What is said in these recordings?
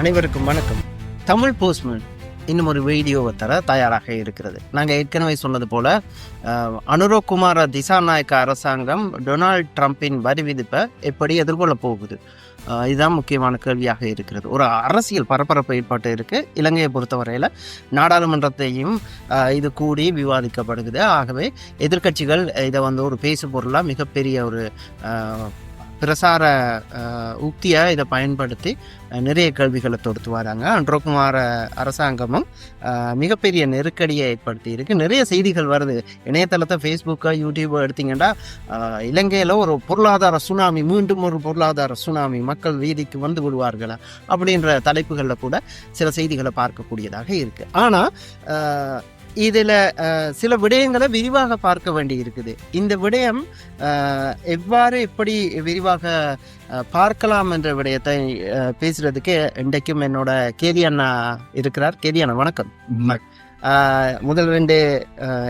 அனைவருக்கும் வணக்கம். தமிழ் போஸ்ட்மேன் இன்னும் ஒரு வீடியோவை தர தயாராக இருக்கிறது. நாங்கள் ஏற்கனவே சொன்னது போல அனுரகுமார திசாநாயக்க அரசாங்கம் டொனால்ட் ட்ரம்பின் வரி விதிப்பை எப்படி எதிர்கொள்ள போகுது, இதுதான் முக்கியமான கேள்வியாக இருக்கிறது. ஒரு அரசியல் பரபரப்பு ஏற்பாட்டு இருக்குது. இலங்கையை பொறுத்தவரையில் நாடாளுமன்றத்தையும் இது கூடி விவாதிக்கப்படுகிறது. ஆகவே எதிர்க்கட்சிகள் இதை ஒரு பேசு பொருளாக மிகப்பெரிய ஒரு பிரசார உக்தியாக இதை பயன்படுத்தி நிறைய கேள்விகளை தொடுத்து வராங்க. அனுரகுமார அரசாங்கமும் மிகப்பெரிய நெருக்கடியை ஏற்படுத்தி இருக்கு. நிறைய செய்திகள் வருது இணையதளத்தை, ஃபேஸ்புக்கை, யூடியூப்பை எடுத்தீங்கன்னா இலங்கையில் ஒரு பொருளாதார சுனாமி, மீண்டும் ஒரு பொருளாதார சுனாமி, மக்கள் வீதிக்கு வந்து விடுவார்களா அப்படின்ற தலைப்புகளில் கூட சில செய்திகளை பார்க்கக்கூடியதாக இருக்குது. ஆனால் இதில் சில விடயங்களை விரிவாக பார்க்க வேண்டி இருக்குது. இந்த விடயம் எப்படி விரிவாக பார்க்கலாம் என்ற விடயத்தை பேசுறதுக்கு இன்றைக்கும் என்னோட கேதி அண்ணா இருக்கிறார். கேதி அண்ணா வணக்கம். முதல் 2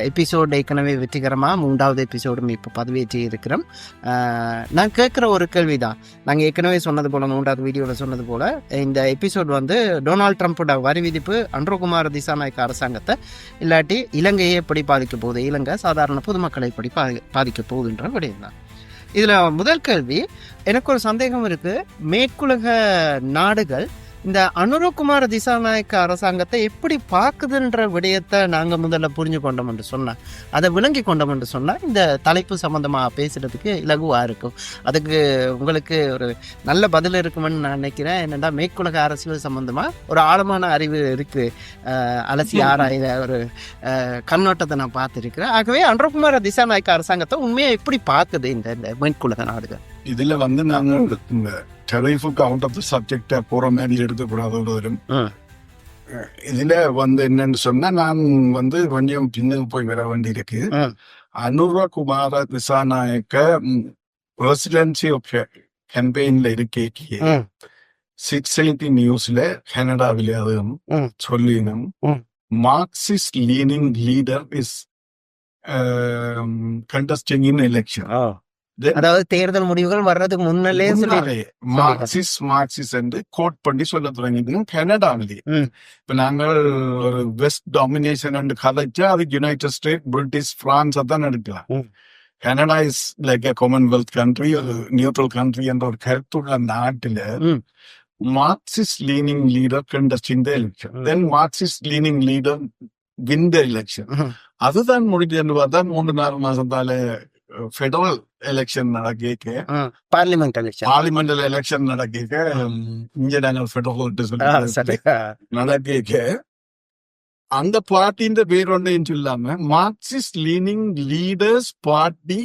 எபிசோடு ஏற்கனவே வெற்றிகரமாக, 3வது எபிசோடும் இப்போ பதிவேற்றி இருக்கிறோம். நான் கேட்குற ஒரு கேள்வி தான். நாங்கள் ஏற்கனவே சொன்னது போல், 3வது வீடியோவில் சொன்னது போல், இந்த எபிசோடு டொனால்ட் ட்ரம்ப்போட வரி விதிப்பு அனுரகுமார திசாநாயக்க அரசாங்கத்தை இல்லாட்டி இலங்கையை எப்படி பாதிக்க போகுது, இலங்கை சாதாரண பொதுமக்களை எப்படி பாதிக்க போகுதுன்ற விடயம் தான். இதில் முதல் கேள்வி, எனக்கு ஒரு சந்தேகம் இருக்குது. மேற்குலக நாடுகள் இந்த அனுரகுமார திசாநாயக்க அரசாங்கத்தை எப்படி பார்க்குதுன்ற விடயத்தை நாங்கள் முதல்ல புரிஞ்சு கொண்டோம் என்று சொன்னால், அதை விளங்கி கொண்டோம் என்று சொன்னால் இந்த தலைப்பு சம்மந்தமாக பேசுகிறதுக்கு இலகுவாக இருக்கும். அதுக்கு உங்களுக்கு ஒரு நல்ல பதில் இருக்குமென்னு நான் நினைக்கிறேன். என்னென்னா, மேற்குலக அரசியல் சம்மந்தமாக ஒரு ஆழமான அறிவு இருக்குது, அலசி ஆராய்ந்த ஒரு கண்ணோட்டத்தை நான் பார்த்துருக்கிறேன். ஆகவே அனுரகுமார திசாநாயக்க அரசாங்கத்தை உண்மையாக எப்படி பார்க்குது இந்த மேற்குலக நாடுகள்? இதில் நாங்கள் இந்த டெரிஃபுக்கு அவுட் ஆஃப் த சப்ஜெக்டை போகிற மாதிரி எடுக்கக்கூடாது. வரும் இதில் என்னன்னு சொன்னால், நான் கொஞ்சம் பின்னுக்கு போய் வர வேண்டியிருக்கு. அனுரகுமார திசாநாயக்க பிரசிடென்சி கேம்பெயின்ல இருக்கே 680 நியூஸ்ல கனடாவிலே அதுவும் சொல்லினும், Marxist leaning leader is contesting in election. அதாவது தேர்தல் முடிவுகள் வர்றதுக்கு முன்னாலே மார்க்சிஸ்ட் என்று கோட் பண்ணி சொல்ல தொடங்கிது கனடாவிலே. இப்ப நாங்கள் ஒரு வெஸ்ட் டாமினேஷன் கதைச்சா அதுக்கு யுனைடெட் ஸ்டேட், பிரிட்டிஷ், பிரான்ஸ் தான் எடுக்கலாம். Canada is like a Commonwealth country, ஒரு நியூட்ரல் கண்ட்ரி என்ற ஒரு கருத்துள்ள நாட்டில Marxist leaning leader contesting the election, then Marxist leaning leader win the election. அதுதான் முடிஞ்சு என்று பார்த்தா 3-4 மாசத்தால ஃபெடரல் எலெக்ஷன் நடக்க, பார்லிமெண்டல் எலெக்ஷன் நடக்க, இங்க நாங்கள் ஃபெடரல் நடக்க, அந்த பார்ட்டின்ற பேர் ஒன்றையும் சொல்லாம Marxist leaning leaders party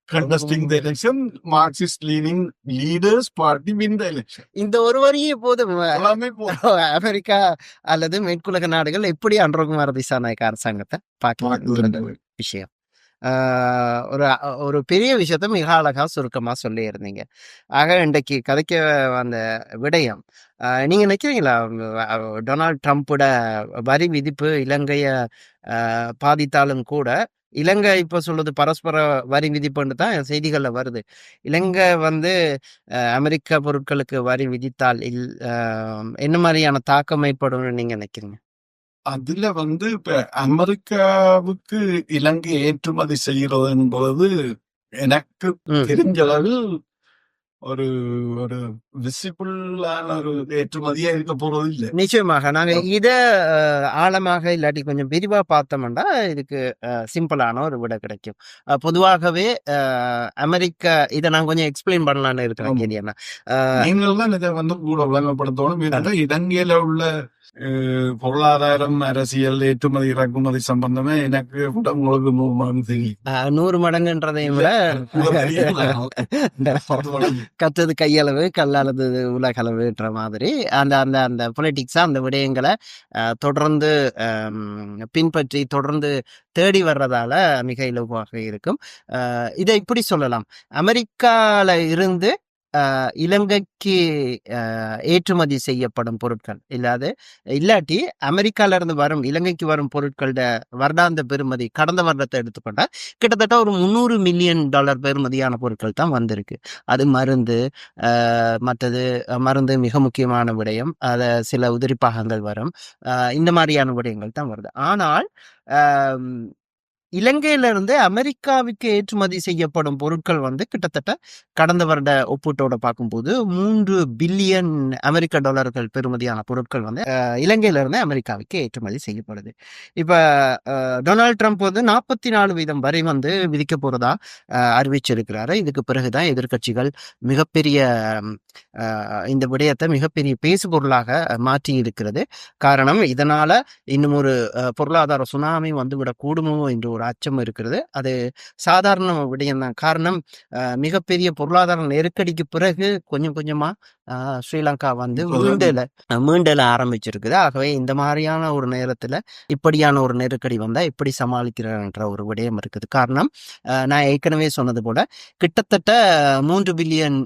contesting the election, Marxist leaning leaders party win the election. இந்த ஒரு வரியே போதும். அமெரிக்கா அல்லது மேற்குலக நாடுகள் எப்படி அனுரகுமார திசாநாயக்க அரசாங்கத்தை பார்க்க விஷயம், ஒரு பெரிய விஷயத்த மிக அழகா சுருக்கமாக சொல்லி இருந்தீங்க. ஆக இன்றைக்கு கதைக்க வந்த விடயம், நீங்க நினைக்கிறீங்களா டொனால்ட் ட்ரம்ப்போட வரி விதிப்பு இலங்கையை பாதித்தாலும் கூட, இலங்கை இப்போ சொல்லுது பரஸ்பர வரி விதிப்புன்னு தான் செய்திகளில் வருது, இலங்கை அமெரிக்க பொருட்களுக்கு வரி விதித்தால் என்ன மாதிரியான தாக்கம் ஏற்படும் நீங்க நினைக்கிறீங்க? அதுல இப்ப அமெரிக்காவுக்கு இலங்கை ஏற்றுமதி செய்யறது என்பது எனக்கு தெரிஞ்ச அளவில் ஒரு ஒரு விசிபிளான ஒரு ஏற்றுமதியா இருக்க போறது இல்லை. நிச்சயமாக நாங்க இத ஆழமாக இல்லாட்டி கொஞ்சம் விரிவா பார்த்தோம்னா இதுக்கு சிம்பிளான ஒரு விட கிடைக்கும். பொதுவாகவே அமெரிக்கா, இதை நான் கொஞ்சம் எக்ஸ்பிளைன் பண்ணலான்னு இருக்கிறேன். கேதியண்ணா, நீங்கள் தான் இதை கூட வழங்கப்படுத்தணும். இலங்கையில உள்ள பொருளாதாரம், அரசியல், ஏற்றுமதி இறக்குமதி சம்பந்தமே எனக்கு உங்களுக்கு 100 மடங்கு தெரியும். 100 மடங்குன்றதையும் விட கத்தது கையளவு கல்லளவு உலகளவுன்ற மாதிரி அந்த அந்த அந்த பொலிட்டிக்ஸா அந்த விடயங்களை தொடர்ந்து பின்பற்றி தொடர்ந்து தேடி வர்றதால மிக இலகுவாக இருக்கும். இதை இப்படி சொல்லலாம், அமெரிக்கால இருந்து இலங்கைக்கு ஏற்றுமதி செய்யப்படும் பொருட்கள் இல்லாட்டி அமெரிக்கால இருந்து வரும் இலங்கைக்கு வரும் பொருட்களோட வருடாந்த பெறுமதி கடந்த வருடத்தை எடுத்துக்கொண்டா கிட்டத்தட்ட ஒரு $300 மில்லியன் பெறுமதியான பொருட்கள் தான் வந்திருக்கு. அது மருந்து, மற்றது மருந்து மிக முக்கியமான விடயம், சில உதிரி பாகங்கள் வரும், இந்த மாதிரியான விடயங்கள் தான் வருது. ஆனால் இலங்கையிலிருந்து அமெரிக்காவுக்கு ஏற்றுமதி செய்யப்படும் பொருட்கள் கிட்டத்தட்ட கடந்த வருட ஒப்பீட்டோட பார்க்கும்போது $3 பில்லியன் பெறுமதியான பொருட்கள் இலங்கையிலிருந்து அமெரிக்காவுக்கு ஏற்றுமதி செய்யப்படுது. இப்ப டொனால்ட் ட்ரம்ப் 44% வரி விதிக்க போறதா அறிவிச்சிருக்கிறாரு. இதுக்கு பிறகுதான் எதிர்கட்சிகள் மிகப்பெரிய இந்த விடயத்தை மிகப்பெரிய பேசு பொருளாக மாற்றி இருக்கிறது. காரணம், இதனால இன்னும் ஒரு பொருளாதார சுனாமி வந்துவிடக் கூடுமோ என்ற ஒரு அச்சம் இருக்கிறது. அது சாதாரண விடயம் தான். காரணம், மிகப்பெரிய பொருளாதார நெருக்கடிக்கு பிறகு கொஞ்சம் கொஞ்சமா ஸ்ரீலங்கா மீண்டல ஆரம்பிச்சிருக்குது. ஆகவே இந்த மாதிரியான ஒரு நேரத்துல இப்படியான ஒரு நெருக்கடி வந்தா எப்படி சமாளிக்கிறன்ற ஒரு விடயம் இருக்குது. காரணம், நான் ஏற்கனவே சொன்னது போல கிட்டத்தட்ட $3 பில்லியன்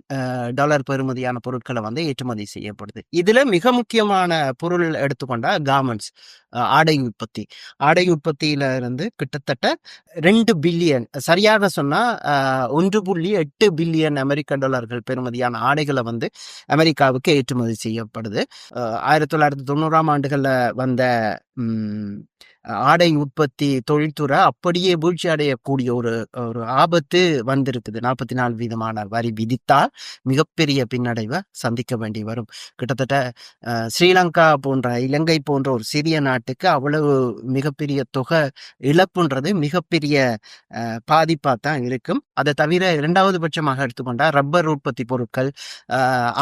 பெறுமதியான பொருட்களை ஏற்றுமதி செய்யப்படுது. இதுல மிக முக்கியமான பொருள் எடுத்துக்கொண்டா கார்மெண்ட்ஸ், ஆடை உற்பத்தியில இருந்து கிட்டத்தட்ட $2 பில்லியன், சரியாக சொன்னா $1.8 பில்லியன் பெறுமதியான ஆடைகளை அமெரிக்காவுக்கு ஏற்றுமதி செய்யப்படுது. 1990ஆம் ஆண்டுகள்ல வந்த ஆடை உற்பத்தி தொழில்துறை அப்படியே வீழ்ச்சி அடையக்கூடிய ஒரு ஆபத்து வந்திருக்குது. 44% வரி விதித்தால் மிகப்பெரிய பின்னடைவை சந்திக்க வேண்டி வரும். கிட்டத்தட்ட ஸ்ரீலங்கா போன்ற, இலங்கை போன்ற ஒரு சிறிய நாட்டுக்கு அவ்வளவு மிகப்பெரிய தொகை இழப்புன்றது மிகப்பெரிய பாதிப்பா தான் இருக்கும். அதை தவிர இரண்டாவது பட்சமாக எடுத்துக்கொண்டா ரப்பர் உற்பத்தி பொருட்கள்,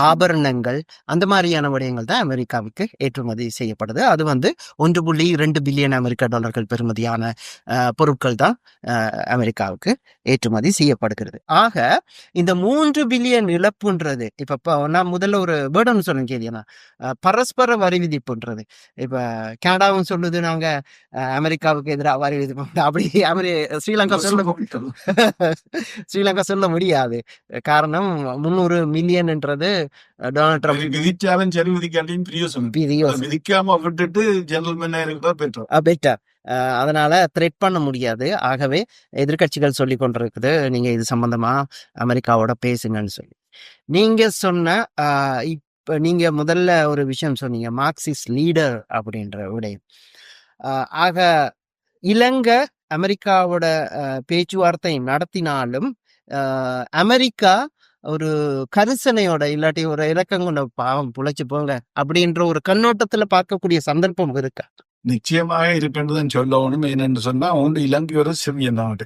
ஆபரணங்கள், அந்த மாதிரியான விடயங்கள் தான் அமெரிக்காவுக்கு ஏற்றுமதி செய்யப்படுது. அது $1.2 பில்லியன் பெறுமதியான பொருட்கள் தான் அமெரிக்காவுக்கு ஏற்றுமதி செய்யப்படுகிறது. ஆக இந்த 3 பில்லியன் இழப்புன்றது, இப்ப நான் முதல்ல ஒரு வேர்டு சொல்ல கேள்வியா, பரஸ்பர வரி விதிப்புன்றது. இப்ப கனடாவும் சொல்லுது நாங்க அமெரிக்காவுக்கு எதிராக வரி விதிப்போம், அப்படி ஸ்ரீலங்கா சொல்ல முடியாது. காரணம், 300 மில்லியன்ன்றது டொனால்ட் ட்ரம்ப் விதிச்சாலும் சரி, விதிக்காம விட்டுட்டு பெட்டர். அதனால த்ரெட் பண்ண முடியாது. ஆகவே எதிர்கட்சிகள் சொல்லி கொண்டிருக்குது, நீங்க இது சம்பந்தமா அமெரிக்காவோட பேசுங்கன்னு சொல்லி. நீங்க சொன்ன இப்ப நீங்க முதல்ல ஒரு விஷயம் சொன்னீங்க, மார்க்சிஸ்ட் லீடர் அப்படின்ற விடயம். ஆக இலங்கை அமெரிக்காவோட பேச்சுவார்த்தை நடத்தினாலும் அமெரிக்கா ஒரு கரிசனையோட, இல்லாட்டி ஒரு இலக்கம் கொண்ட பாவம் புழைச்சு போங்க அப்படின்ற ஒரு கண்ணோட்டத்துல பார்க்கக்கூடிய சந்தர்ப்பம் இருக்கா? நிச்சயமாக இருக்குன்றதுன்னு சொல்லணும். என்னென்னு சொன்னா, இலங்கை ஒரு சிறிய நாடு.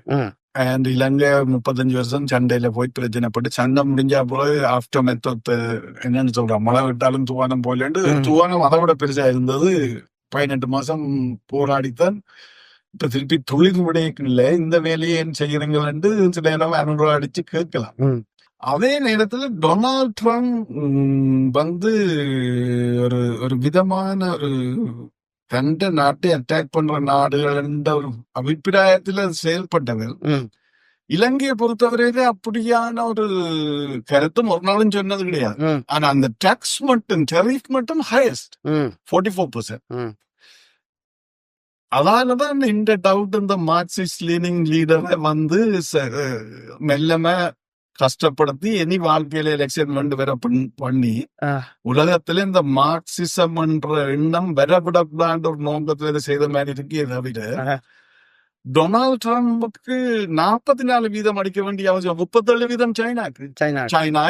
அண்ட் இலங்கை 35 வருஷம் சண்டையில போய் பிரச்சனைப்பட்டு, சண்டை முடிஞ்சா போல ஆஃப்டர் மெத்தட் என்னன்னு சொல்றான், மழை விட்டாலும் துவானம் போலேண்டு. துவானம் அதை விட பெருசா இருந்தது. 18 மாசம் போராடித்தான் இப்ப திருப்பி தொழில் விடையில இந்த வேலையை ஏன் செய்யறீங்கன்னு சில நேரம் அனுபவம் அடிச்சு கேட்கலாம். அதே நேரத்துல டொனால்ட் ட்ரம்ப் ஒரு விதமான ஒரு தண்ட நாட்டை அட்டாக் பண்ற நாடுகள் என்ற ஒரு அபிப்பிராயத்துல செயல்பட்டவர். இலங்கையை பொறுத்தவரையில அப்படியான ஒரு கருத்தும் ஒரு நாளும் சொன்னது கிடையாது. ஆனா அந்த டாக்ஸ் மட்டும், டெரிஃப் மட்டும் ஹையஸ்ட் 44%. அதனாலதான் இந்த டவுட், இந்த மார்க்சிஸ்ட் லீனிங் லீடரை மெல்லமா கஷ்டப்படுத்தி இனி வாழ்க்கையில எலெக்ஷன் வர பண்ணி உலகத்துல இந்த மார்க்சிசம் என்ற எண்ணம் வரவிடக்கூடாது ஒரு நோக்கத்துல செய்த மாதிரி இருக்கே தவிர, டொனால்ட் ட்ரம்புக்கு 44% அடிக்க வேண்டிய அவசியம். 37% சைனாக்கு. சைனா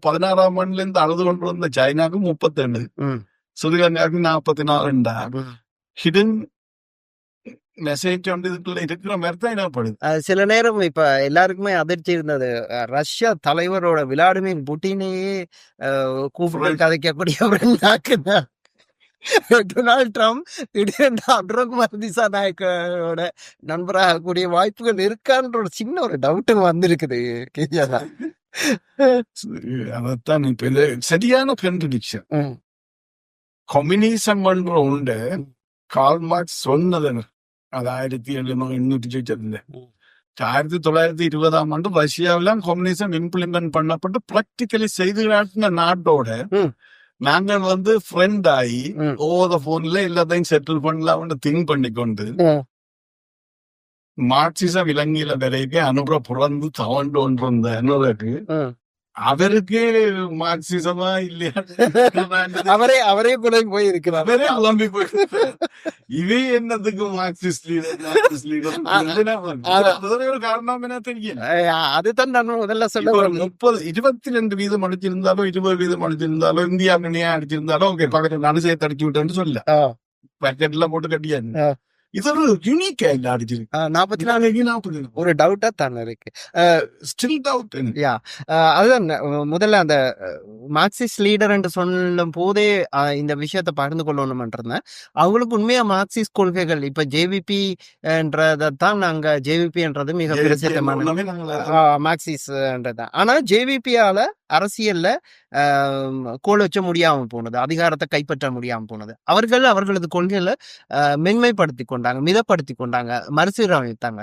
16ஆம் ஆண்டுல இருந்து அழுது கொண்டு வந்த சைனாக்கு 37, ஸ்ரீலங்காவுக்கு 44. ஹிடன் மெசேஜ் இதுக்குள்ள இருக்கிற மாதிரி தான் என்னப்படுது. சில நேரம் இப்ப எல்லாருக்குமே அதிர்ச்சி இருந்தது, ரஷ்யா தலைவரோட விளாடிமிர் புட்டினையே கூப்பிட்டு கதைக்கக்கூடிய டொனால்ட் ட்ரம்ப் திடீர்னு அப்துல்குமார் திசாநாயக்கோட நண்பராக கூடிய வாய்ப்புகள் இருக்கான்ற ஒரு சின்ன ஒரு டவுட் வந்திருக்குது. அதான் இப்ப சரியான கண்டுபிடிச்சேன். கம்யூனிசம் உண்டு, கார்ல் மார்க்ஸ் சொன்னது. அது 1880 1920 ரஷ்யாவில கம்யூனிசம் இம்ப்ளிமெண்ட் பண்ணப்பட்டு பிராக்டிகலி செய்து காட்டின நாட்டோட நாங்கள் ஃப்ரெண்ட் ஆகி ஓவர் போன்ல எல்லாத்தையும் செட்டில் பண்ணலாம்னு திங்க் பண்ணிக்கொண்டு மார்க்சிசம் இலங்கையில வரைக்கும் அனுப்புற புறந்து தவண்டு ஒன்றிருந்த அனுரக்கு அவருக்கு மார்க்சிசமா இல்லையா அவரே கூட போயிருக்கிறார். அவரே அலம்பி போயிருக்காரு. இவே என்னத்துக்கு மார்க்சிஸ்ட் லீடர் ஒரு காரணம் என்ன தெரியும். அதுதான் நான் முதல்ல சொல்ல 22% அடிச்சிருந்தாலோ 20% அடிச்சிருந்தாலோ இந்தியா முன்னையா அடிச்சிருந்தாலும் ஓகே பக்கத்துல அனுசயத்தை அடிச்சு விட்டேன்னு சொல்ல பேக்கெட்ல போட்டு கட்டியாரு. இது ஒரு யூனிக்கா இல்ல அடிச்சிருக்கு 44 ஒரு டவுட்டா தானே இருக்கு. Still doubt. அதுதான் முதல்ல அந்த மார்க்சிஸ்ட் லீடர் என்று சொல்லும் போதே இந்த விஷயத்த பகிர்ந்து கொள்ளணும்ன்றேன். அவங்களுக்கு உண்மையா மார்க்சிஸ்ட் கொள்கைகள் இப்ப ஜேவிபி என்றதான் நாங்க ஜேவிபி என்றது மிக பிரசித்தமான மார்க்சிஸ்ட்ன்றதான். ஆனா ஜேவிபியால அரசியல்ல கோல் வச்ச முடியாம போனது, அதிகாரத்தை கைப்பற்ற முடியாம போனது. அவர்களது கொள்கைகளை மென்மைப்படுத்தி கொண்டாங்க, மிதப்படுத்தி கொண்டாங்க, மறுசீரமைத்தாங்க.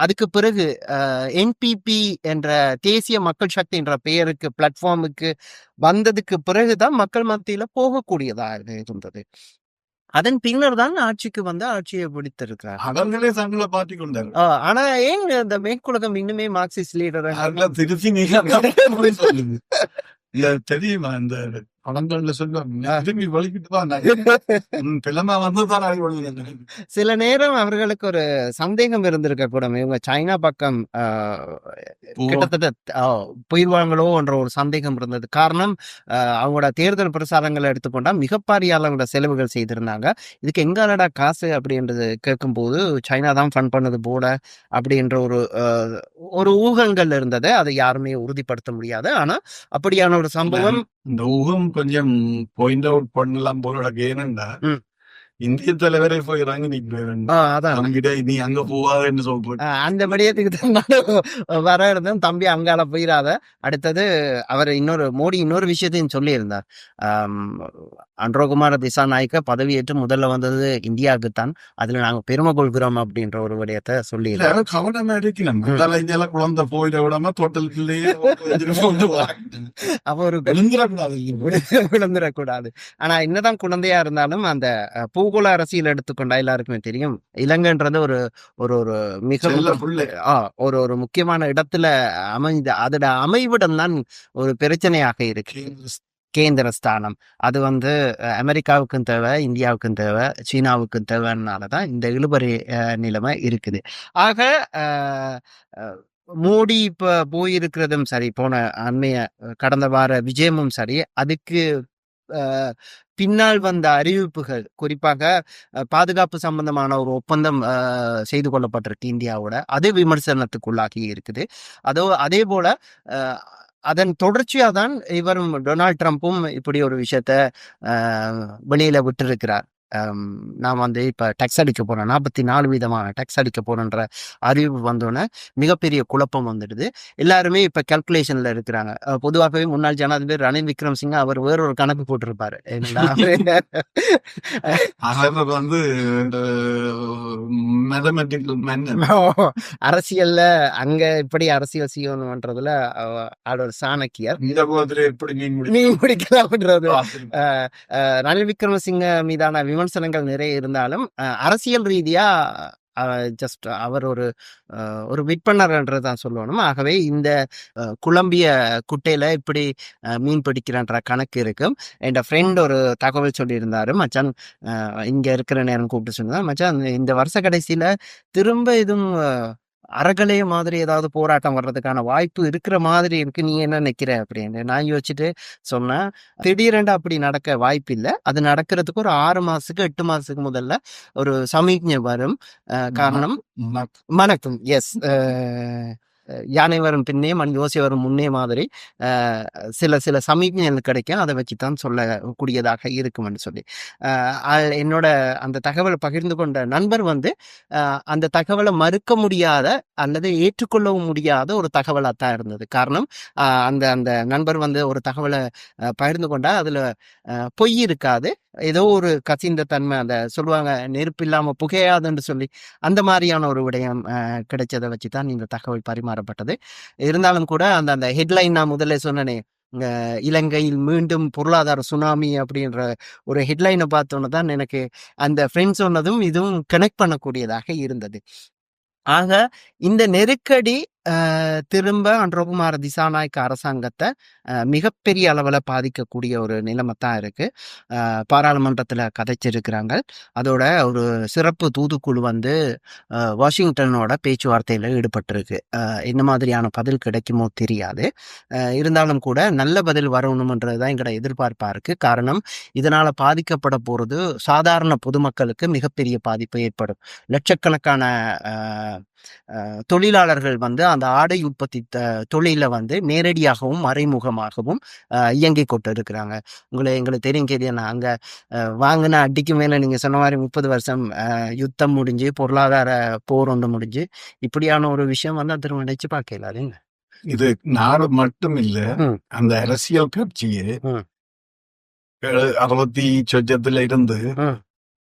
அதுக்கு பிறகு என்பிபி என்ற தேசிய மக்கள் சக்தி என்ற பெயருக்கு பிளாட்ஃபார்முக்கு வந்ததுக்கு பிறகுதான் மக்கள் மத்தியில போகக்கூடியதாக இருந்தது. அதன் பின்னர் தான் ஆட்சிக்கு வந்து ஆட்சியை பிடித்திருக்கிறார். அவங்களே சங்கல பார்ட்டி கொண்டாரு. ஆனா ஏன் இந்த மேற்குலகம் இன்னுமே மார்க்சிஸ்ட் லீடர் சொல்லுங்க தெரியுமா? இந்த படங்கள்ல சொல்லுவாங்க வலிக்கிட்டு சில நேரம் அவர்களுக்கு ஒரு சந்தேகம் இருந்திருக்க கூட, இவங்க சைனா பக்கம் கிட்டத்தட்ட போயிடுவாங்களோ என்ற ஒரு சந்தேகம் இருந்தது. காரணம் அவங்களோட தேர்தல் பிரசாரங்களை எடுத்துக்கொண்டா மிகப்பெரிய அளவோட செலவுகள் செய்திருந்தாங்க. இதுக்கு எங்காலடா காசு அப்படின்றது கேட்கும்போது சைனா தான் ஃபண்ட் பண்ணது போல அப்படின்ற ஒரு ஊகங்கள் இருந்தது. அதை யாருமே உறுதிப்படுத்த முடியாது. ஆனா அப்படியான ஒரு சம்பவம், இந்த ஊகம் கொஞ்சம் பாயிண்ட் அவுட் பண்ணலாம் போல ஏனண்டா இந்திய தலைவரை போய் இறங்கி நிற்கிறேன் நீ அங்க போவாதுன்னு சொல்றேன். அந்த படியத்துக்கு தான் வர இருந்தேன் தம்பி, அங்கால போயிடாத. அடுத்தது அவர் மோடி இன்னொரு விஷயத்தையும் சொல்லி இருந்தார். அன்ரோகுமார திசாநாயக்க பதவியேற்று முதல்ல வந்தது இந்தியாவுக்குத்தான், அதுல நாங்க பெருமை கொள்கிறோம் அப்படின்ற ஒரு விடயத்தை சொல்லி கவனமா இருக்கணும். குழந்தை போயிட விடாம தோட்டலுக்குள்ளேயே அவரு விழுந்துடக்கூடாது. ஆனா என்னதான் குழந்தையா இருந்தாலும் அந்த பூகோள அரசியல் எடுத்துக்கொண்டா எல்லாருக்குமே தெரியும், இலங்கைன்றது ஒரு ஒரு மிக ஒரு முக்கியமான இடத்துல அமைந்த அதோட அமைவிடம் தான் ஒரு பிரச்சனையாக இருக்கு. கேந்திர ஸ்தானம் அது அமெரிக்காவுக்கும் தேவை, இந்தியாவுக்கும் தேவை, சீனாவுக்கும் தேவைன்னாலதான் இந்த இழுபறி நிலைமை இருக்குது. ஆக மோடி இப்ப போயிருக்கிறதும் சரி, போன கடந்த வார விஜயமும் சரி, அதுக்கு பின்னால் வந்த அறிவிப்புகள், குறிப்பாக பாதுகாப்பு சம்பந்தமான ஒரு ஒப்பந்தம் செய்து கொள்ளப்பட்டிருக்கு இந்தியாவோட, அது விமர்சனத்துக்குள்ளாகி இருக்குது. அதே போல அதன் தொடர்ச்சியா தான் இவரும் டொனால்ட் ட்ரம்ப்பும் இப்படி ஒரு விஷயத்த வெளியில விட்டுருக்கிறார். நான் இப்ப டேக்ஸ் அடிக்க போறேன், 44 விதமான டேக்ஸ் அடிக்க போறேன்ற அறிவிப்பு வந்தோடனே மிகப்பெரிய குழப்பம் வந்துடுது. எல்லாருமே இப்ப கால்குலேஷன்ல இருக்கிறாங்க. பொதுவாகவே முன்னாள் ஜனாதிபதி ரணில் விக்ரமசிங்க அவர் வேறொரு கணக்கு போட்டிருப்பாரு. அரசியல்ல அங்க இப்படி அரசியல் செய்யணும்ன்றதுல அவரோட சாணக்கியர் மீன் பிடிக்கலாம்ன்றது. ரணில் விக்ரமசிங்க மீதான விமர்சனங்கள் நிறைய இருந்தாலும் அரசியல் ரீதியா ஜஸ்ட் அவர் ஒரு விற்பனர்ன்றதான் சொல்லணும். ஆகவே இந்த குழம்பிய குட்டையில இப்படி மீன் பிடிக்கிறன்ற கணக்கு இருக்கும். என் ஃப்ரெண்ட் ஒரு தகவல் சொல்லியிருந்தாரு, மச்சான் இங்க இருக்கிற நேரம் கூப்பிட்டு சொன்னா, மச்சான் இந்த வருஷ கடைசியில திரும்ப எதுவும் அறகலைய மாதிரி ஏதாவது போராட்டம் வர்றதுக்கான வாய்ப்பு இருக்கிற மாதிரி இருக்கு, நீ என்ன நினைக்கிற அப்படின்னு நான் யோசிச்சுட்டு சொன்னேன், திடீரென்று அப்படி நடக்க வாய்ப்பு இல்லை. அது நடக்கிறதுக்கு ஒரு 6 மாசத்துக்கு 8 மாசத்துக்கு முதல்ல ஒரு சமீக்ஞை வரும். காரணம் மணக்கும். எஸ், யானை வரும் பின்னே மண் யோசை வரும் முன்னே மாதிரி சில சமீபங்கள் கிடைக்கும். அதை வச்சுதான் சொல்லக்கூடியதாக இருக்கும்னு சொல்லி என்னோட அந்த தகவலை பகிர்ந்து கொண்ட நண்பர் அந்த தகவலை மறுக்க முடியாத அல்லது ஏற்றுக்கொள்ளவும் முடியாத ஒரு தகவலாக தான் இருந்தது. காரணம் அந்த நண்பர் ஒரு தகவலை பகிர்ந்து கொண்டா அதுல பொய் இருக்காது, ஏதோ ஒரு கசிந்த தன்மை, அந்த சொல்லுவாங்க நெருப்பு இல்லாம புகையாதுன்னு சொல்லி, அந்த மாதிரியான ஒரு விடயம் கிடைச்சதை வச்சு தான் இந்த தகவல் பரிமாறப்பட்டது. இருந்தாலும் கூட அந்த அந்த ஹெட்லைன் நான் முதல்ல சொன்னனே, இலங்கையில் மீண்டும் பொருளாதார சுனாமி அப்படின்ற ஒரு ஹெட்லைனை பார்த்தோன்னு தான் எனக்கு அந்த ஃப்ரெண்ட்ஸ் சொன்னதும் இதுவும் கனெக்ட் பண்ணக்கூடியதாக இருந்தது. ஆக இந்த நெருக்கடி திரும்ப அன்றகுமார திசாநாயக்க அரசாங்கத்தை மிகப்பெரிய அளவில் பாதிக்கக்கூடிய ஒரு நிலைமை தான் இருக்கு. பாராளுமன்றத்தில் கதைச்சிருக்கிறாங்க. அதோட ஒரு சிறப்பு தூதுக்குழு வந்து வாஷிங்டனோட பேச்சுவார்த்தையில் ஈடுபட்டிருக்கு. என்ன மாதிரியான பதில் கிடைக்குமோ தெரியாது. இருந்தாலும் கூட நல்ல பதில் வரணும்ன்றது தான் எங்களோட எதிர்பார்ப்பா இருக்கு. காரணம், இதனால பாதிக்கப்பட போறது சாதாரண பொதுமக்களுக்கு மிகப்பெரிய பாதிப்பு ஏற்படும். லட்சக்கணக்கான தொழிலாளர்கள் வந்து அந்த ஆடை உற்பத்தி தொழில வந்து நேரடியாகவும் மறைமுகமாகவும் இயங்கி கொண்டு இருக்கிறாங்க. எங்களுக்கு தெரியும் கேதியா, அங்க வாங்கின அடிக்கு மேல நீங்க சொன்ன மாதிரி 30 வருஷம் யுத்தம் முடிஞ்சு பொருளாதார போர் ஒன்று முடிஞ்சு இப்படியான ஒரு விஷயம் வந்து திரும்ப நினைச்சு பார்க்கல. அது இது நாடு மட்டும் இல்ல, அந்த அரசியல் கட்சியே 60 சொச்சத்துல இருந்து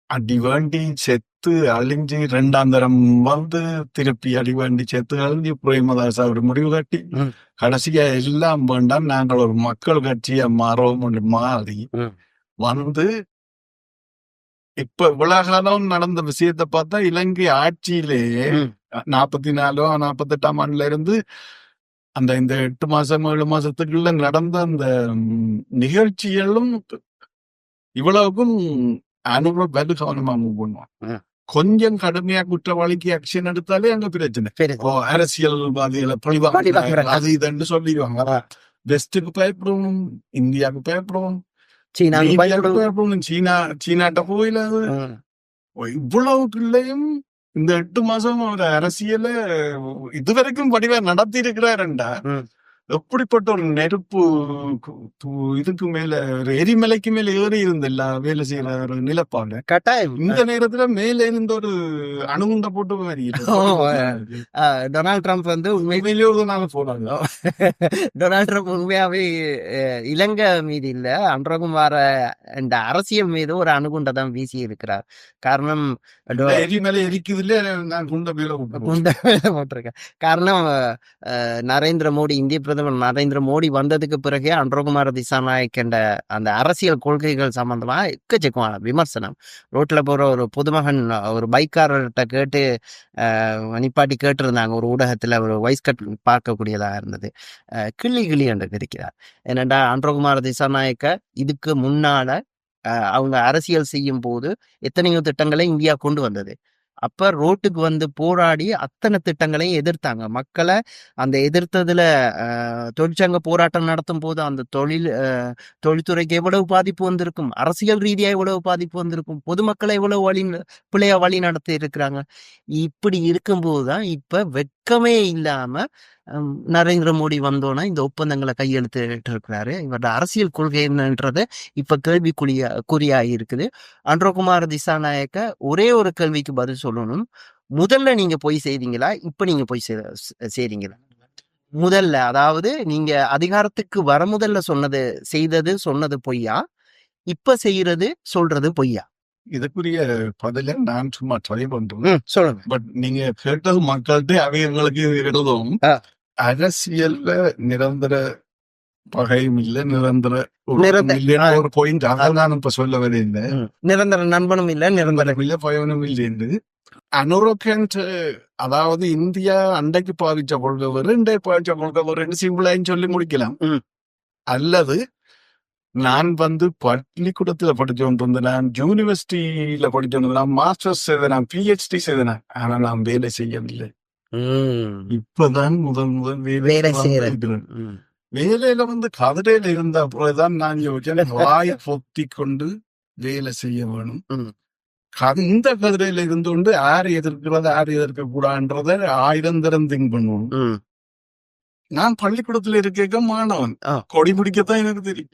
அடி வேண்டி செத்து அழிஞ்சு 2ஆம் தரம் வந்து திருப்பி அடி வேண்டி செத்து அழிஞ்சு பிரேமதாஸ் அவர் முடிவு கட்டி கடைசியா எல்லாம் வேண்டாம் நாங்கள் ஒரு மக்கள் கட்சியை மாறவும் மாறி வந்து இப்ப இவ்வளவு காலம் நடந்த விஷயத்தை பார்த்தா இலங்கை ஆட்சியிலேயே 44 48ஆம் ஆண்டுல இருந்து அந்த இந்த 8 மாசம் 7 மாசத்துக்குள்ள நடந்த அந்த நிகழ்ச்சிகளும் இவ்வளவுக்கும் அனுபவ வலு கவனமா மூவ் பண்ணுவான். கொஞ்சம் கடுமையா குற்றவாளிக்கு ஆக்ஷன் எடுத்தாலே அங்க பிரச்சனை. அரசியல்வாதிகளை பழிவாங்க அது இதுன்னு சொல்லிடுவாங்க. வெஸ்டுக்கு பயப்படணும், இந்தியாவுக்கு பயப்படணும், பயப்படணும், சீனாட்ட போயில இவ்வளவுக்குள்ளயும் இந்த 8 மாசம் ஒரு அரசியல இதுவரைக்கும் வடிவா நடத்தி இருக்கிறாருண்டா, எப்படிப்பட்ட ஒரு நெருப்பு இதுக்கு மேல ஒரு எரிமலைக்கு மேல ஏறி இருந்தில்ல வேலை செய்யற ஒரு நிலப்பாடு கட்டாயம். இந்த நேரத்துல மேல இருந்த ஒரு அணுகுண்ட போட்டு மாதிரி டொனால்ட் ட்ரம்ப் வந்து உண்மையிலேயே நாங்க போனாங்க. டொனால்ட் ட்ரம்ப் உண்மையாவே இலங்கை மீது இல்ல, அன்றகுமார இந்த அரசியல் மீது ஒரு அணுகுண்டை தான் வீசி இருக்கிறார். காரணம், எரிமலை எரிக்குது இல்ல, நான் குண்ட மேல போட்டிருக்கேன். காரணம், நரேந்திர மோடி, இந்திய பிரதமர் நரேந்திர மோடி வந்ததுக்கு பிறகே அன்றகுமார திசாநாயக்க அந்த அரசியல் கொள்கைகள் சம்பந்தமா எக்கச்சக்கமான விமர்சனம். ரோட்ல போற ஒரு பொதுமகன் ஒரு பைக்காரர்கிட்ட கேட்டு நிப்பாட்டி கேட்டிருந்தாங்க ஒரு ஊடகத்துல, ஒரு வைஸ் கட் பார்க்கக்கூடியதாக இருந்தது. கிள்ளி கிள்ளி என்று இருக்கிறார். ஏனென்றா அன்றகுமார திசாநாயக்க இதுக்கு முன்னால அவங்க அரசியல் செய்யும் போது எத்தனையோ திட்டங்களை இந்தியா கொண்டு வந்தது. அப்ப ரோட்டுக்கு வந்து போராடி அத்தனை திட்டங்களையும் எதிர்த்தாங்க. மக்களை அந்த எதிர்த்ததுல தொழிற்சங்க போராட்டம் நடத்தும் போது அந்த தொழில்துறைக்கு எவ்வளவு பாதிப்பு வந்திருக்கும், அரசியல் ரீதியா எவ்வளவு பாதிப்பு வந்திருக்கும், பொதுமக்களை எவ்வளவு பிள்ளையா வழி நடத்தி இருக்கிறாங்க. இப்படி இருக்கும்போதுதான் இப்ப வெட்கமே இல்லாம நரேந்திர மோடி வந்தோன்னா இந்த ஒப்பந்தங்களை கையெழுத்து இருக்கிறாரு. இவரோட அரசியல் கொள்கை என்னன்றது இப்ப குறியா இருக்குது. அன்றகுமார திசாநாயக்க ஒரே ஒரு கேள்விக்கு பதில் சொல்லணும். முதல்ல நீங்க போய் செய்தீங்களா, இப்ப நீங்க போய் செய்றீங்களா? முதல்ல, அதாவது நீங்க அதிகாரத்துக்கு வர முதல்ல சொன்னது பொய்யா, இப்ப செய்யறது சொல்றது பொய்யா? இதுக்குரிய பதில நான் சும்மா ட்ரை பண்றேன். சொல்லுங்க. பட் நீங்க கேட்டது மக்கள்கிட்ட அவைகளுக்கு எழுதும். அரசியல்ல நிரந்தர பகையும் இல்ல, நிரந்தர ஒரு பாயிண்ட் அதான் நான் இப்ப சொல்ல வரேன். நிரந்தர நண்பனும் இல்ல, நிரந்தர இல்ல, பயனும் இல்லை. அனுரோகண்ட், அதாவது இந்தியா அண்டைக்கு பாவிச்ச கொள்கை வரும், இண்டை பாவிச்ச கொள்கை வரும் சிம்பிளான்னு சொல்லி முடிக்கலாம். அல்லது நான் வந்து பள்ளிக்கூடத்துல படிச்சோன்னு, நான் யூனிவர்சிட்டியில படிச்சோன்னு, நான் மாஸ்டர்ஸ் செய்தேன், நான் PhD செய்தேன், ஆனா நான் வேலை செய்யவில்லை. இப்பதான் முதல் வேலை செய்யறேன். வேலையில வந்து கதிரையில இருந்த அப்புறம்தான் நான் யோசிச்சேன், வாயை பொத்தி கொண்டு வேலை செய்ய வேணும். இந்த கதிரையில இருந்து கொண்டு யாரை எதிர்க்கிறது யாரை எதிர்க்க கூடாதுன்றத 1000 தரம் திங்க் பண்ணுவோம். நான் பள்ளிக்கூடத்துல இருக்க மாணவன், கொடி பிடிக்கத்தான் எனக்கு தெரியும்.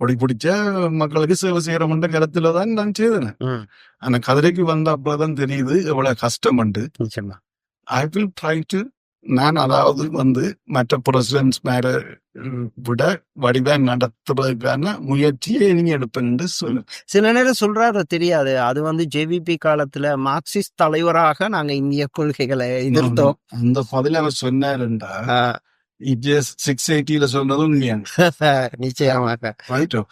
கொடி பிடிச்ச மக்களுக்கு சேவை செய்யறோம்ன்ற கருத்துலதான் நான் செய்தேன். ஆனா கதிரைக்கு வந்த அப்பதான் தெரியுது எவ்வளவு கஷ்டம். I will try to நான் அதாவது மற்ற பிரசிடென்ட்ஸ் மேல விட வடிவா நடத்துறதுக்கான முயற்சியை நீங்க எடுப்பேன்னு சொல்லு. சில நேரம் சொல்றாரு தெரியாது. அது ஜேவிபி காலத்துல மார்க்சிஸ்ட் தலைவராக நாங்க இந்திய கொள்கைகளை எதிர்த்தோம். அந்த பதில அவர் சொன்னாருண்டா இஜஸ் 680 சொன்னதும் உண்மையாங்க. நிச்சயமாக ரைட்டோ.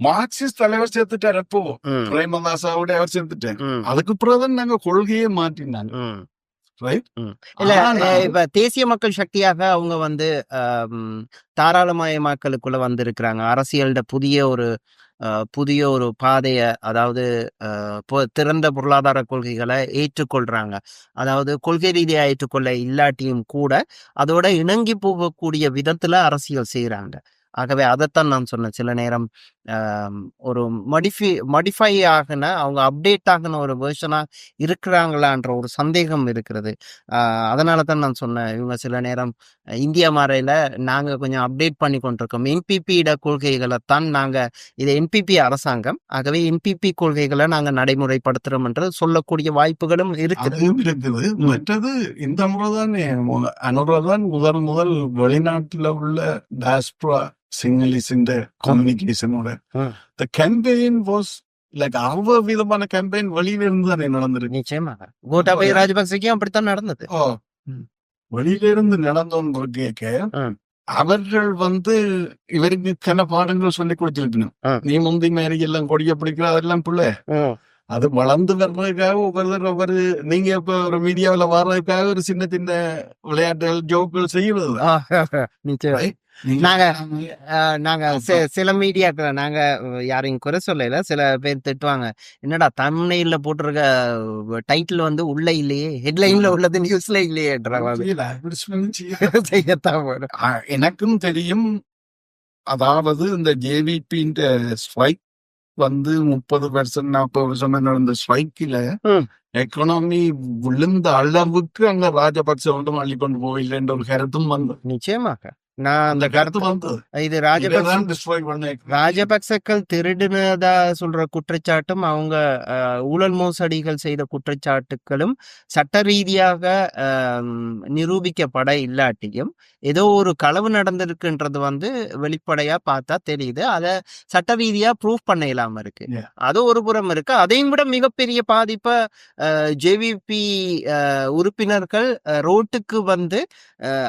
மார்க்சிஸ்ட் தலைவர் சேர்த்துட்டார். எப்போ பிரேமதாசாவோட அவர் சேர்த்துட்டார். அதுக்கு பிறகுதான் நாங்க கொள்கையே மாற்றினாங்க. இல்ல இப்ப தேசிய மக்கள் சக்தியாக அவங்க தாராளமயமாக்கலுக்குள்ள வந்திருக்கிறாங்க. அரசியல்ட புதிய ஒரு பாதைய, அதாவது திறந்த பொருளாதார கொள்கைகளை ஏற்றுக்கொள்றாங்க. அதாவது கொள்கை ரீதியா ஏற்றுக்கொள்ள இல்லாட்டியும் கூட அதோட இணங்கி போகக்கூடிய விதத்துல அரசியல் செய்யறாங்க. ஆகவே அதைத்தான் நான் சொன்னேன். சில நேரம் ஒரு மடிஃபை ஆகின, அவங்க அப்டேட் ஆகின ஒரு வேர்ஷனா இருக்கிறாங்களான்ற ஒரு சந்தேகம் இருக்கிறது. அதனால தான் நான் சொன்னேன், இவங்க சில நேரம் இந்தியா மாறையில நாங்க கொஞ்சம் அப்டேட் பண்ணி கொண்டிருக்கோம். என்பிபியோட கொள்கைகளை தான் இது என்பிபி அரசாங்கம், ஆகவே என்பிபி கொள்கைகளை நாங்க நடைமுறைப்படுத்துறோம் என்று சொல்லக்கூடிய வாய்ப்புகளும் இருக்குது. மற்றது இந்த முறைதான் அனுராதான் முதல் வெளிநாட்டுல உள்ள டாஸ்பரா Sinhalese in the communication order. The campaign was like our விதமான campaign வெளியில இருந்து தான் நடந்துருக்கு. நிச்சயமாக கோட்டாபய ராஜபக்சேக்கும் அப்படித்தான் நடந்தது. வெளியில இருந்து நடந்தோன்னு கேட்க அவர்கள் இவருக்கு கன பாடங்கள் சொல்லி கொடுத்திருக்கணும். நீ முந்தி மாரி எல்லாம் கொடிய பிடிக்கிற அதெல்லாம் பிள்ளை அது வளர்ந்து வர்றதுக்காக ஒவ்வொரு நீங்க இப்ப ஒரு மீடியாவில வர்றதுக்காக ஒரு சின்ன சின்ன விளையாட்டுகள் ஜோக்குகள் செய்யறது. நாங்க சில மீடியாக்கள் நாங்க யாரையும் குறை சொல்லல. சில பேர் திட்டுவாங்க, என்னடா தம்ப்நெயில்ல போட்டிருக்க டைட்டில் உள்ள இல்லையே, ஹெட்லைன்ல உள்ளது நியூஸ்ல இல்லையே. எனக்கும் தெரியும். அதாவது இந்த ஜேவிபி ஸ்ட்ரைக் 30% 40% நடந்த ஸ்ட்ரைக்கில எக்கனாமி விழுந்த அளவுக்கு அங்க ராஜபக்ச ஒன்றும் அள்ளி கொண்டு போயில்லைன்ற ஒரு கருத்தும் நிச்சயமாக நான் அந்த கருத்து இது ராஜபக்சக்கள் திருடுனதா சொல்ற குற்றச்சாட்டும், அவங்க ஊழல் மோசடிகள் செய்த குற்றச்சாட்டுகளும் சட்ட ரீதியாக நிரூபிக்கப்பட இல்லாட்டியும் ஏதோ ஒரு களவு நடந்திருக்குன்றது வெளிப்படையா பார்த்தா தெரியுது. அதை சட்ட ரீதியா ப்ரூவ் பண்ண இல்லாம இருக்கு. அது ஒரு புறம் இருக்கு. அதையும் விட மிகப்பெரிய பாதிப்பை ஜேவிபி உறுப்பினர்கள் ரோட்டுக்கு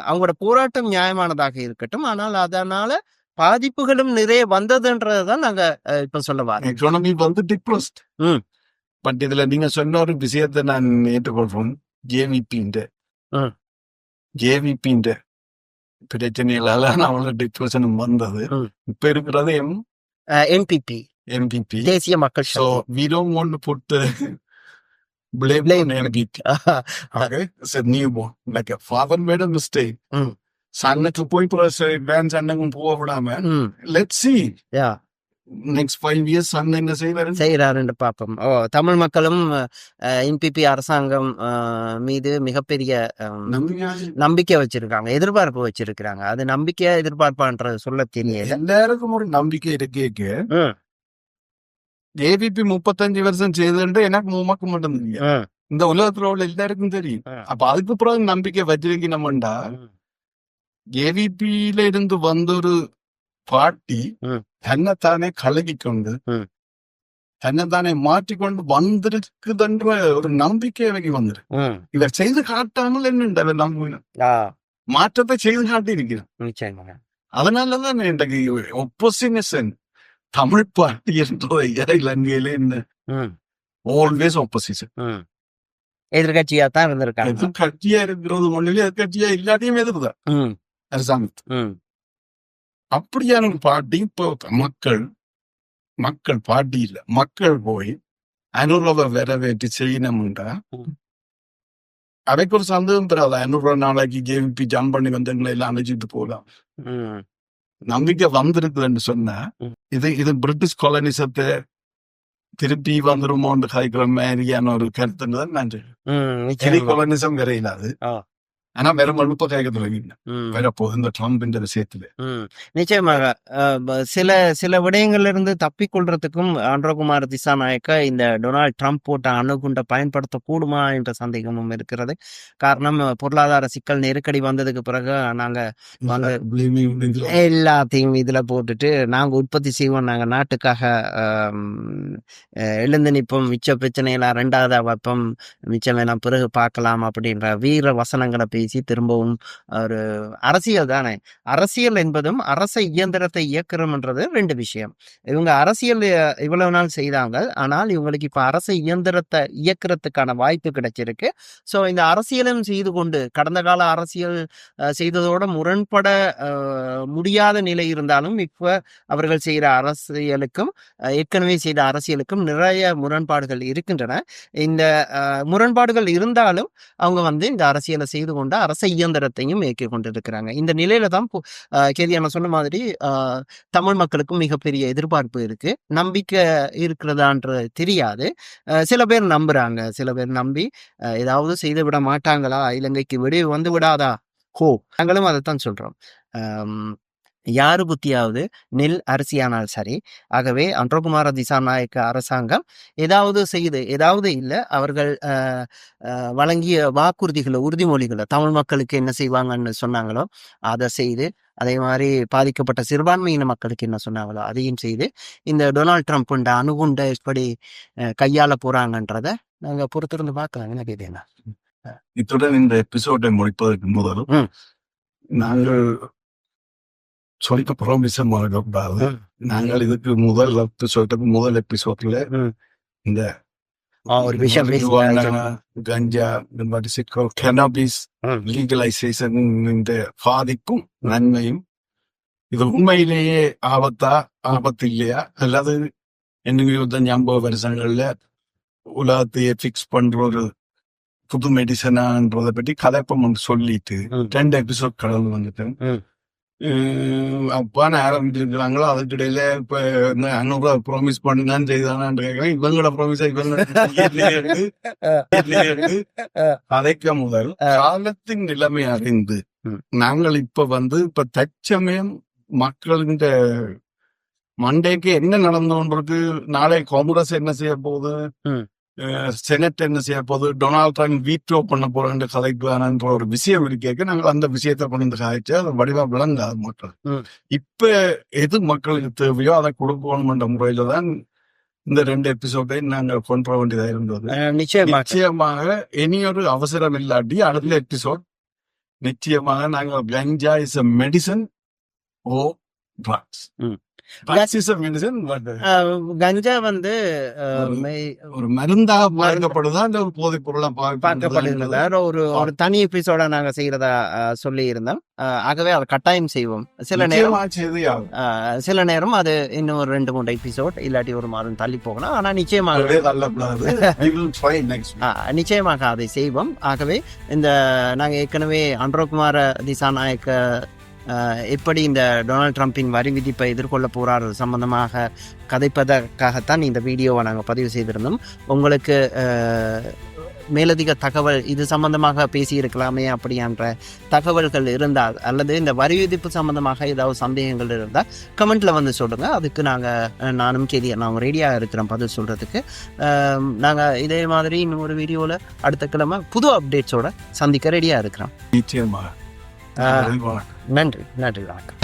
அவங்களோட போராட்டம் நியாயமானதாக இருக்கட்டும், ஆனால் அதனால பாதிப்புகளும் நிறைய வந்ததுன்றதுதான் நாங்க இப்ப சொல்ல வரோம். Economy depressed. பட் இதுல நீங்க சொன்ன ஒரு விஷயத்தை நான் ஏற்றுக்கொள்றோம். ஜேவிபி பிரச்சனைகளால அவங்களோட டிப்ரெஷனும் வந்தது. இப்ப இருக்கிறது என்பிபி தேசிய மக்கள். So we don't want to put the blame on NPP. Okay, it's a newborn. Like a father made a mistake. சன்னுக்கு போய் கிராண்ட் சன்னுக்கும் போக விடாம let's see. next 5 years Sun என்ன செய்யறாருன்னு பாப்போம். தமிழ் மக்களும் என்பிபி அரசாங்கம் மீது மிகப்பெரிய நம்பிக்கை வச்சிருக்காங்க, எதிர்பார்ப்பு வச்சிருக்காங்க. அது நம்பிக்கையா எதிர்பார்ப்பான்றது சொல்ல தெரியல. எல்லாருக்கும் ஒரு நம்பிக்கை இருக்கு. ஜேவிபி 35 வருஷம் செய்துட்டு எனக்கு முமக்க மாட்டேன். இந்த உலகத்துல உள்ள எல்லாருக்கும் தெரியும். அப்ப அதுக்கு பிறகு நம்பிக்கை வச்சிருக்கணும்டா. ஜேவிபியில இருந்து ஒரு பாட்டி தன்னைத்தானே கலகிக்கொண்டு தன்னைத்தானே மாற்றிக்கொண்டு வந்திருக்குதுன்ற ஒரு நம்பிக்கை எனக்கு இதை செய்து காட்டாமல் என்ன நம்பணும், மாற்றத்தை செய்து காட்டி இருக்கிறேன். அதனாலதான் இன்றைக்கு ஒப்போசிஷன் தமிழ் பார்ட்டி என்ற இலங்கையில ஆல்வேஸ் ஒப்போசிஷன் எதிர்கட்சியா தான் இருந்திருக்காங்க. எதிர்கட்சியா இருக்கிறது ஒண்ணுல எதிர்கட்சியா இல்லாட்டியும் எதிர்ப்புதான் அரசாங்கத்து. அப்படியான பார்ட்டி இப்போ மக்கள் பார்ட்டி இல்ல, மக்கள் போய் அனுரவை வரவேற்று செய்யணும்டா அவைக்கு ஒரு சந்தேகம் பெறாது. 500 நாளைக்கு ஜேவிபி ஜம்ப் பண்ணி வந்தவங்களை எல்லாம் அழைச்சிட்டு போகலாம். நம்பிக்கை வந்திருக்குதுன்னு சொன்னா இது பிரிட்டிஷ் கொலனிசத்தை திருப்பி வந்துருமோன்னு காய்க்கிற மாதிரியான ஒரு கருத்துன்னு தான் நான் கொலனிசம் வரையிலாது. ஆனா வேற மறுப்ப கேட்க தொடங்கிட்டேன் ம். வேற போகுது இந்த ட்ரம்ப் இந்த விஷயத்துல. ம். நிச்சயமாக. சில சில விடயங்கள்ல இருந்து தப்பிக்கொள்றதுக்கும் அனுரகுமார திசாநாயக்க இந்த டொனால்ட் ட்ரம்ப் போட்ட அணுகுண்டை பயன்படுத்தக்கூடுமா என்ற சந்தேகமும் இருக்கிறது. காரணம் பொருளாதார சிக்கல் நெருக்கடி வந்ததுக்கு பிறகு நாங்க வந்து எல்லாத்தையும் இதுல போட்டுட்டு நாங்க உற்பத்தி செய்வோம், நாங்க நாட்டுக்காக எழுந்து நிற்போம், மிச்ச பிரச்சனையெல்லாம் ரெண்டாவது வைப்போம், மிச்சம் வேணாம் பிறகு பார்க்கலாம் அப்படின்ற வீர வசனங்களை பேசி திரும்பவும் ஒரு அரசியல் தானே. அரசியல் என்பதும் அரச இயந்திரத்தை இயக்கிறோம்ன்றது ரெண்டு விஷயம். இவங்க அரசியல் இவ்வளவு நாள் செய்தாங்க, ஆனால் இவங்களுக்கு இப்ப அரச இயந்திரத்தை இயக்கிறதுக்கான வாய்ப்பு கிடைச்சிருக்கு. ஸோ இந்த அரசியலும் செய்து கொண்டு கடந்த கால அரசியல் செய்ததோட முரண்பட முடியாத நிலை இருந்தாலும் இப்ப அவர்கள் செய்கிற அரசியலுக்கும் ஏற்கனவே செய்த அரசியலுக்கும் நிறைய முரண்பாடுகள் இருக்கின்றன. இந்த முரண்பாடுகள் இருந்தாலும் அவங்க வந்து இந்த அரசியலை செய்து கொண்டு அரச இயந்திரத்தையும் இயக்கி கொண்டிருக்கிறாங்க. இந்த நிலையில தான் கேதியான சொன்ன மாதிரி தமிழ் மக்களுக்கும் மிகப்பெரிய எதிர்பார்ப்பு இருக்கு. நம்பிக்கை இருக்கிறதான்றது தெரியாது. சில பேர் நம்புறாங்க, சில பேர் நம்பி ஏதாவது செய்து விட மாட்டாங்களா, இலங்கைக்கு விடிவு வந்து விடாதா, நாங்களும் அதைத்தான் சொல்றோம். யாரு புத்தியாவது நெல் அரிசியானால் சரி. ஆகவே அனுரகுமார திசாநாயக்க அரசாங்கம் ஏதாவது செய்து, ஏதாவது இல்லை, அவர்கள் வழங்கிய வாக்குறுதிகளை உறுதிமொழிகளை தமிழ் மக்களுக்கு என்ன செய்வாங்கன்னு சொன்னாங்களோ அதை செய்து, அதே மாதிரி பாதிக்கப்பட்ட சிறுபான்மையின மக்களுக்கு என்ன சொன்னாங்களோ அதையும் செய்து இந்த டொனால்ட் ட்ரம்ப் அணுகுண்டை எப்படி கையாள போறாங்கன்றத நாங்க பொறுத்திருந்து பார்க்கலாம். என்ன கேட்டீங்கன்னா, இத்துடன் இந்த எபிசோடை முடிப்பதற்கு முதல் நாங்கள் சொல்லிக்க ப்ராமிசம் கூடாது. நாங்கள் இதுக்கு முதல் எபிசோட்ல இந்த ஒரு விஷயம் கஞ்சா இந்த மாதிரி சிக்கல் கெனாபிஸ் லீகலைசேஷன் பாதிக்கும் நன்மையும் இது உண்மையிலேயே ஆபத்து இல்லையா, அல்லது 25 வருஷங்கள்ல உலகத்தையே பிக்ஸ் பண்ற ஒரு புது மெடிசனான்றதை பற்றி கதைப்பம் சொல்லிட்டு 2 எபிசோட் கடந்து வந்துட்டேன். அப்பான்னு ஆரம்பிச்சிருக்கிறாங்களோ அதுக்கு இடையில இப்ப 500 ப்ராமிஸ் பண்ணுங்கன்னு செய்தானான்னு கேட்கிறேன். இவங்களோட ப்ராமிஸா இவங்க கதைக்க முதல் காலத்தின் நிலைமை அறிந்து நாங்கள் இப்ப தற்சமயம் மக்களின் மண்டேக்கு என்ன நடந்தோன்றது, நாளை காங்கிரஸ் என்ன செய்ய போகுது, செனட் என்ன செய்ய போகுது, டொனால்ட் ட்ரம்ப் வீட்டோ பண்ண போறேன் கதைக்குவானன்ற ஒரு விஷயம் இருக்கேன். நாங்கள் அந்த விஷயத்தை கொண்டு கதைச்சு அதை வடிவா விளங்காது மக்கள். இப்ப எது மக்களுக்கு தேவையோ அதை கொடுக்கணும்ன்ற முறையில தான் இந்த 2 எபிசோடை நாங்கள் கொண்டு வர வேண்டியதா இருந்தது. நிச்சயமாக இனியொரு அவசரம் இல்லாட்டி அடுத்த எபிசோட் நிச்சயமாக நாங்கள் ganja is a medicine or drugs. கஞ்சா வந்து ஒரு மருந்தாக பார்க்கப்படுதா, ஒரு போதைப் பொருளா பார்க்கப்படுகிறதா ஒரு தனி எபிசோட நாங்க செய்யறதா சொல்லி இருந்தோம். ஆகவே அதை கட்டாயம் செய்வோம். சில நேரம் அது இன்னும் ஒரு 2-3 எபிசோட் இல்லாட்டி ஒரு மாதம் தள்ளி போகணும். ஆனா நிச்சயமாக அதை செய்வோம். ஆகவே இந்த நாங்க ஏற்கனவே அனுரகுமார திசாநாயக்க எப்படி இந்த டொனால்ட் ட்ரம்பின் வரி விதிப்பை எதிர்கொள்ள போறார் சம்பந்தமாக கதைப்பதற்காகத்தான் இந்த வீடியோவை நாங்கள் பதிவு செய்திருந்தோம். உங்களுக்கு மேலதிக தகவல் இது சம்பந்தமாக பேசியிருக்கலாமே அப்படின்ற தகவல்கள் இருந்தால், அல்லது இந்த வரி விதிப்பு சம்பந்தமாக ஏதாவது சந்தேகங்கள் இருந்தால் கமெண்ட்ல வந்து சொல்லுங்க. அதுக்கு நானும் நாங்கள் ரெடியாக இருக்கிறோம் பதில் சொல்றதுக்கு. நாங்கள் இதே மாதிரி இன்னொரு வீடியோவில் அடுத்த கிழமை புது அப்டேட்ஸோட சந்திக்க ரெடியாக இருக்கிறோம். நிச்சயமாக. நன்றி வணக்கம்.